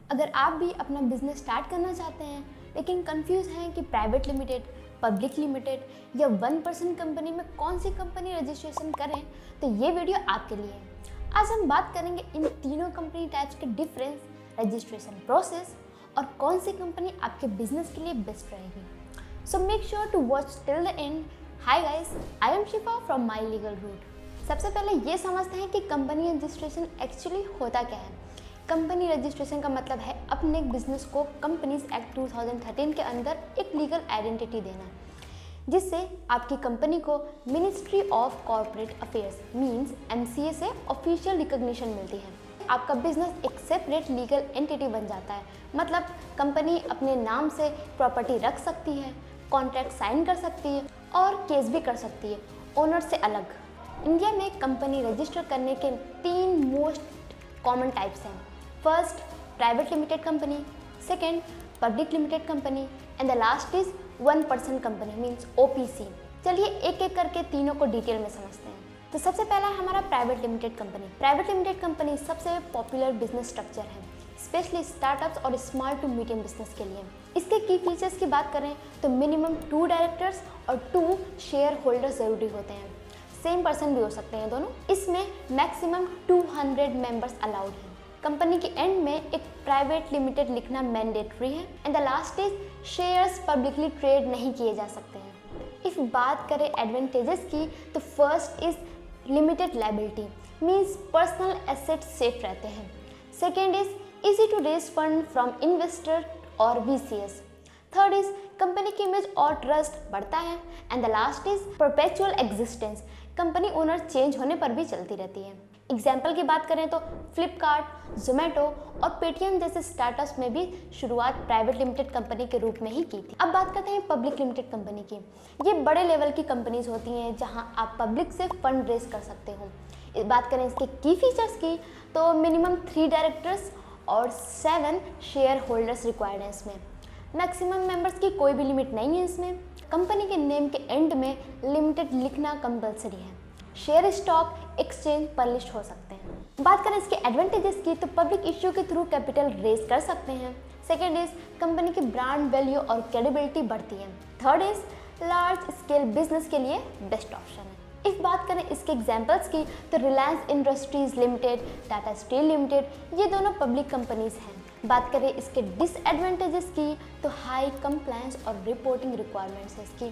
अगर आप भी अपना बिजनेस स्टार्ट करना चाहते हैं लेकिन कंफ्यूज हैं कि प्राइवेट लिमिटेड, पब्लिक लिमिटेड या 1% कंपनी में कौन सी कंपनी रजिस्ट्रेशन करें, तो ये वीडियो आपके लिए है। आज हम बात करेंगे इन तीनों कंपनी टाइप्स के डिफरेंस, रजिस्ट्रेशन प्रोसेस और कौन सी कंपनी आपके बिजनेस के लिए बेस्ट रहेगी। So make sure to watch till the end. Hi guys, I am Shifa from my legal route. सबसे पहले ये समझते हैं कि कंपनी रजिस्ट्रेशन एक्चुअली होता क्या है। कंपनी रजिस्ट्रेशन का मतलब है अपने बिजनेस को कंपनीज एक्ट 2013 के अंदर एक लीगल आइडेंटिटी देना, जिससे आपकी कंपनी को ministry of corporate affairs means MCA से ऑफिशियल रिकॉग्निशन मिलती है। आपका बिजनेस एक सेपरेट लीगल एंटिटी बन जाता है। मतलब कंपनी अपने नाम से प्रॉपर्टी रख सकती है, कॉन्ट्रैक्ट साइन कर सकती है और केस भी कर सकती है ओनर से अलग। इंडिया में कंपनी रजिस्टर करने के 3 मोस्ट कॉमन टाइप्स हैं। First, private limited company, second, public limited company and the last is 1% company means OPC। चलिए एक एक करके तीनों को डिटेल में समझते हैं। तो सबसे पहला है हमारा private limited company. Private limited company सबसे पॉपुलर बिजनेस स्ट्रक्चर है, स्पेशली स्टार्टअप्स और स्मॉल टू मीडियम बिजनेस के लिए। इसके की फीचर्स की बात करें तो मिनिमम 2 डायरेक्टर्स और 2 शेयर होल्डर्स जरूरी होते हैं। सेम पर्सन भी हो सकते हैं दोनों। इसमें मैक्सिमम 200 मेंबर्स अलाउड हैं। कंपनी के एंड में एक प्राइवेट लिमिटेड लिखना मैंडेटरी है and the last is shares publicly trade नहीं किए जा सकते हैं। इफ बात करें एडवांटेजेस की तो first is limited liability means personal asset safe रहते हैं। Second is easy to raise fund from investor और VCS। थर्ड इज कंपनी की इमेज और ट्रस्ट बढ़ता है and the last is perpetual existence, company owner change होने पर भी चलती रहती है। एग्जाम्पल की बात करें तो फ्लिपकार्ट, जोमेटो और पेटीएम जैसे स्टार्टअप्स में भी शुरुआत प्राइवेट लिमिटेड कंपनी के रूप में ही की थी। अब बात करते हैं पब्लिक लिमिटेड कंपनी की। ये बड़े लेवल की कंपनीज होती हैं जहां आप पब्लिक से फंड रेज कर सकते हो। बात करें इसके की फीचर्स की तो मिनिमम 3 डायरेक्टर्स और 7 शेयर होल्डर्स रिक्वायर्ड हैं इसमें। मैक्सिमम मेंबर्स की कोई भी लिमिट नहीं है इसमें। कंपनी के नेम के एंड में लिमिटेड लिखना कंपलसरी है। शेयर स्टॉक एक्सचेंज पर लिस्ट हो सकते हैं। बात करें इसके एडवांटेजेस की तो पब्लिक इश्यू के थ्रू कैपिटल रेज कर सकते हैं। सेकेंड इज कंपनी की ब्रांड वैल्यू और क्रेडिबिलिटी बढ़ती है। Third is large scale business के लिए बेस्ट ऑप्शन है। इफ बात करें इसके एग्जांपल्स की तो Reliance industries limited, Tata steel limited ये दोनों पब्लिक कंपनीज हैं। बात करें इसके डिसएडवांटेजेस की तो हाई कंप्लायंस और रिपोर्टिंग रिक्वायरमेंट्स है इसकी।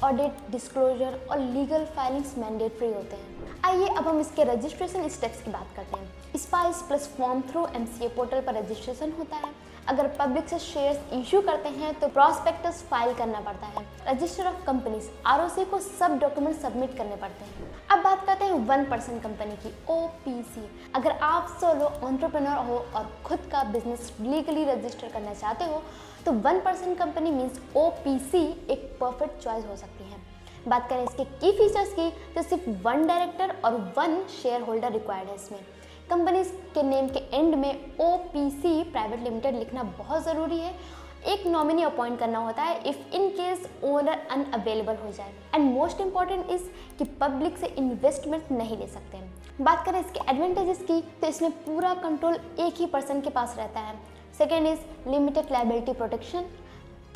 ऑडिट, डिस्क्लोजर और लीगल फाइलिंग्स मैंडेटरी होते हैं। आइए अब हम इसके रजिस्ट्रेशन स्टेप्स की बात करते हैं। Spice plus form through MCA portal पर रजिस्ट्रेशन होता है। अगर पब्लिक से शेयर्स इशू करते हैं तो प्रॉस्पेक्टस फाइल करना पड़ता है। रजिस्टर ऑफ कंपनीज ROC को सब डॉक्यूमेंट सबमिट करने पड़ते हैं। अब बात करते हैं 1% कंपनी की OPC। अगर आप सोलो एंटरप्रेन्योर हो और खुद का बिजनेस लीगली रजिस्टर करना चाहते हो तो 1% कंपनी मीन्स OPC एक परफेक्ट चॉइस हो सकती है। बात करें इसके की फीचर्स की तो सिर्फ 1 डायरेक्टर और 1 शेयर होल्डर रिक्वायर्ड है इसमें। कंपनी के नेम के एंड में OPC प्राइवेट लिमिटेड लिखना बहुत ज़रूरी है। एक नॉमिनी अपॉइंट करना होता है if in case owner unavailable हो जाए। एंड मोस्ट इंपॉर्टेंट इज कि पब्लिक से इन्वेस्टमेंट नहीं ले सकते हैं। बात करें इसके एडवांटेजेस की तो इसमें पूरा कंट्रोल एक ही पर्सन के पास रहता है। Second is limited liability protection.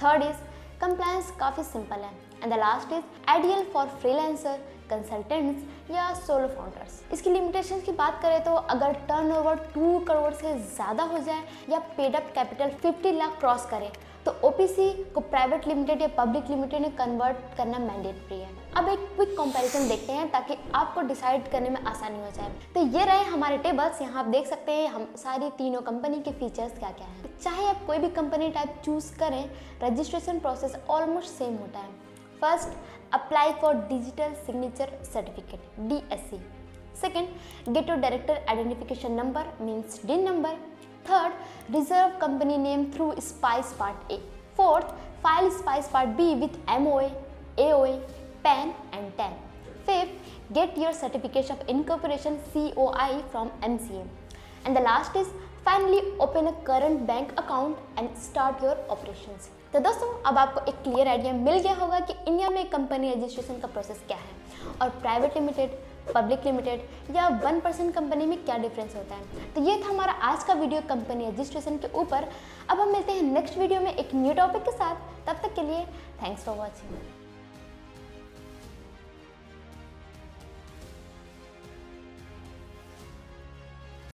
Third is compliance काफ़ी सिंपल है and the last is ideal for freelancer, consultants या सोलो फाउंडर्स। इसकी लिमिटेशंस की बात करें तो अगर टर्नओवर 2 करोड़ से ज़्यादा हो जाए या paid up capital 50 lakh cross करे तो OPC को प्राइवेट लिमिटेड या पब्लिक लिमिटेड में कन्वर्ट करना मैंडेटरी है। अब एक क्विक कंपैरिजन देखते हैं ताकि आपको डिसाइड करने में आसानी हो जाए। तो ये रहे हमारे टेबल्स। यहाँ आप देख सकते हैं हम सारी तीनों कंपनी के फीचर्स क्या क्या हैं। चाहे आप कोई भी कंपनी टाइप चूज करें, रजिस्ट्रेशन प्रोसेस ऑलमोस्ट सेम होता है। First, apply for digital signature certificate DSC। Second, get your director identification number means DIN number. Third, reserve company name through spice part A। Fourth, file spice part B with MOA, AOA, PAN and TAN। Fifth, get your certificate of incorporation COI from MCA। And the last is finally open a current bank account and start your operations. तो दोस्तों अब आपको एक clear idea मिल गया होगा कि India में company registration का प्रोसेस क्या है और प्राइवेट लिमिटेड, पब्लिक लिमिटेड या 1% कंपनी में क्या डिफरेंस होता है। तो ये था हमारा आज का वीडियो कंपनी रजिस्ट्रेशन के ऊपर। अब हम मिलते हैं नेक्स्ट वीडियो में एक न्यू टॉपिक के साथ। तब तक के लिए थैंक्स फॉर वॉचिंग।